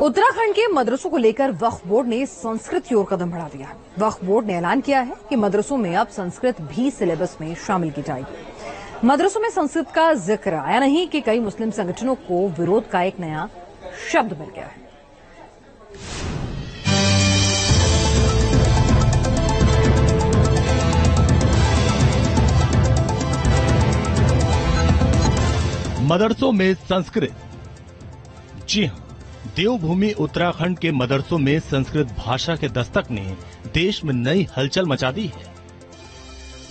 उत्तराखंड के मदरसों को लेकर वक्फ बोर्ड ने संस्कृत की ओर कदम बढ़ा दिया है। वक्फ बोर्ड ने ऐलान किया है कि मदरसों में अब संस्कृत भी सिलेबस में शामिल की जाएगी। मदरसों में संस्कृत का जिक्र आया नहीं कि कई मुस्लिम संगठनों को विरोध का एक नया शब्द मिल गया है। मदरसों में संस्कृत। जी हां, देवभूमि उत्तराखंड के मदरसों में संस्कृत भाषा के दस्तक ने देश में नई हलचल मचा दी है।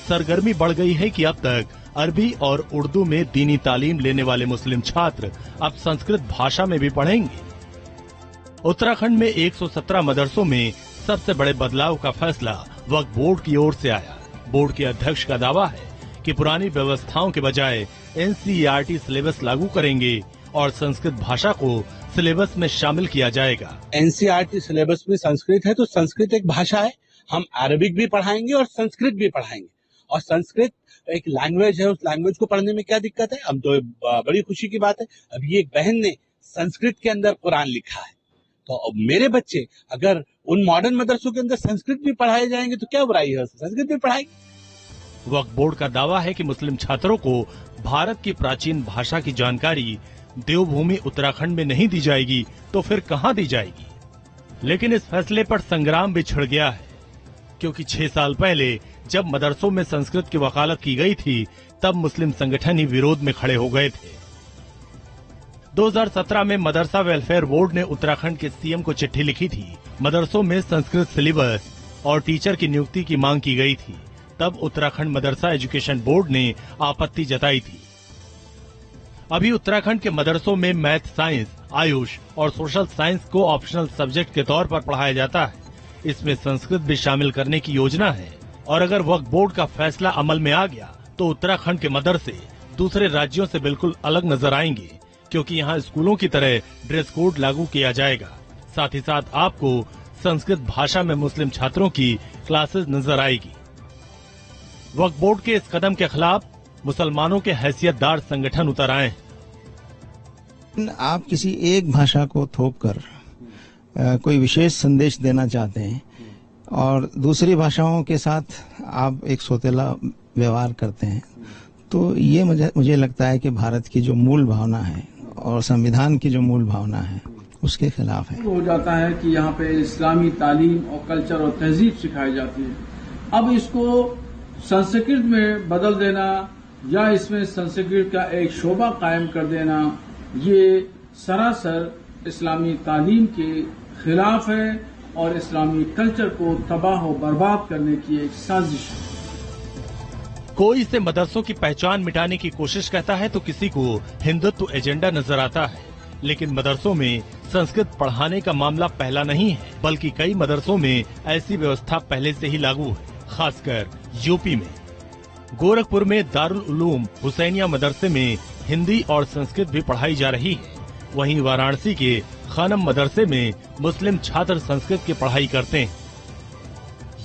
सरगर्मी बढ़ गई है कि अब तक अरबी और उर्दू में दीनी तालीम लेने वाले मुस्लिम छात्र अब संस्कृत भाषा में भी पढ़ेंगे। उत्तराखंड में 117 मदरसों में सबसे बड़े बदलाव का फैसला वक्फ बोर्ड की ओर से आया। बोर्ड के अध्यक्ष का दावा है कि पुरानी व्यवस्थाओं के बजाय एनसीईआरटी सिलेबस लागू करेंगे और संस्कृत भाषा को सिलेबस में शामिल किया जाएगा। एनसीईआरटी सिलेबस में संस्कृत है तो संस्कृत एक भाषा है, हम अरबिक भी पढ़ाएंगे और संस्कृत भी पढ़ाएंगे। और संस्कृत एक लैंग्वेज है, उस लैंग्वेज को पढ़ने में क्या दिक्कत है? अब तो बड़ी खुशी की बात है, अभी एक बहन ने संस्कृत के अंदर कुरान लिखा है। तो मेरे बच्चे अगर उन मॉडर्न मदरसों के अंदर संस्कृत भी पढ़ाए जाएंगे तो क्या बुराई है, संस्कृत भी पढ़ाएंगे। वक्फ बोर्ड का दावा है कि मुस्लिम छात्रों को भारत की प्राचीन भाषा की जानकारी देवभूमि उत्तराखंड में नहीं दी जाएगी तो फिर कहां दी जाएगी। लेकिन इस फैसले पर संग्राम भी छिड़ गया है, क्योंकि 6 साल पहले जब मदरसों में संस्कृत की वकालत की गई थी तब मुस्लिम संगठन ही विरोध में खड़े हो गए थे। 2017 में मदरसा वेलफेयर बोर्ड ने उत्तराखंड के सीएम को चिट्ठी लिखी थी। मदरसों में संस्कृत सिलेबस और टीचर की नियुक्ति की मांग की गई थी। तब उत्तराखंड मदरसा एजुकेशन बोर्ड ने आपत्ति जताई थी। अभी उत्तराखंड के मदरसों में मैथ, साइंस, आयुष और सोशल साइंस को ऑप्शनल सब्जेक्ट के तौर पर पढ़ाया जाता है। इसमें संस्कृत भी शामिल करने की योजना है। और अगर वक्फ बोर्ड का फैसला अमल में आ गया तो उत्तराखंड के मदरसे दूसरे राज्यों से बिल्कुल अलग नजर आएंगे, क्योंकि यहाँ स्कूलों की तरह ड्रेस कोड लागू किया जाएगा। साथ ही साथ आपको संस्कृत भाषा में मुस्लिम छात्रों की क्लासेस नजर आएगी। वक्फ बोर्ड के इस कदम के खिलाफ मुसलमानों के हैसियतदार संगठन उतर आए। आप किसी एक भाषा को थोप कर कोई विशेष संदेश देना चाहते हैं और दूसरी भाषाओं के साथ आप एक सौतेला व्यवहार करते हैं, तो ये मुझे लगता है कि भारत की जो मूल भावना है और संविधान की जो मूल भावना है उसके खिलाफ है। हो जाता है कि यहाँ पे इस्लामी तालीम और कल्चर और तहजीब सिखाई जाती है। अब इसको संस्कृत में बदल देना या इसमें संस्कृत का एक शोबा कायम कर देना, ये सरासर इस्लामी तालीम के खिलाफ है और इस्लामी कल्चर को तबाह और बर्बाद करने की एक साजिश है। कोई इसे मदरसों की पहचान मिटाने की कोशिश कहता है तो किसी को हिंदुत्व एजेंडा नजर आता है। लेकिन मदरसों में संस्कृत पढ़ाने का मामला पहला नहीं है, बल्कि कई मदरसों में ऐसी व्यवस्था पहले से ही लागू है, खासकर यूपी में। गोरखपुर में दारुल उलूम हुसैनिया मदरसे में हिंदी और संस्कृत भी पढ़ाई जा रही है। वहीं वाराणसी के खानम मदरसे में मुस्लिम छात्र संस्कृत की पढ़ाई करते हैं।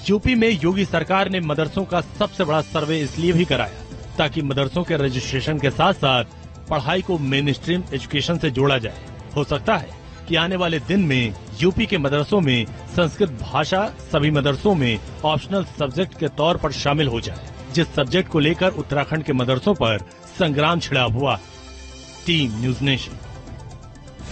यूपी में योगी सरकार ने मदरसों का सबसे बड़ा सर्वे इसलिए भी कराया ताकि मदरसों के रजिस्ट्रेशन के साथ साथ पढ़ाई को मेन स्ट्रीम एजुकेशन से जोड़ा जाए। हो सकता है कि आने वाले दिन में यूपी के मदरसों में संस्कृत भाषा सभी मदरसों में ऑप्शनल सब्जेक्ट के तौर पर शामिल हो जाए, जिस सब्जेक्ट को लेकर उत्तराखंड के मदरसों पर संग्राम छिड़ा हुआ। Team news nation.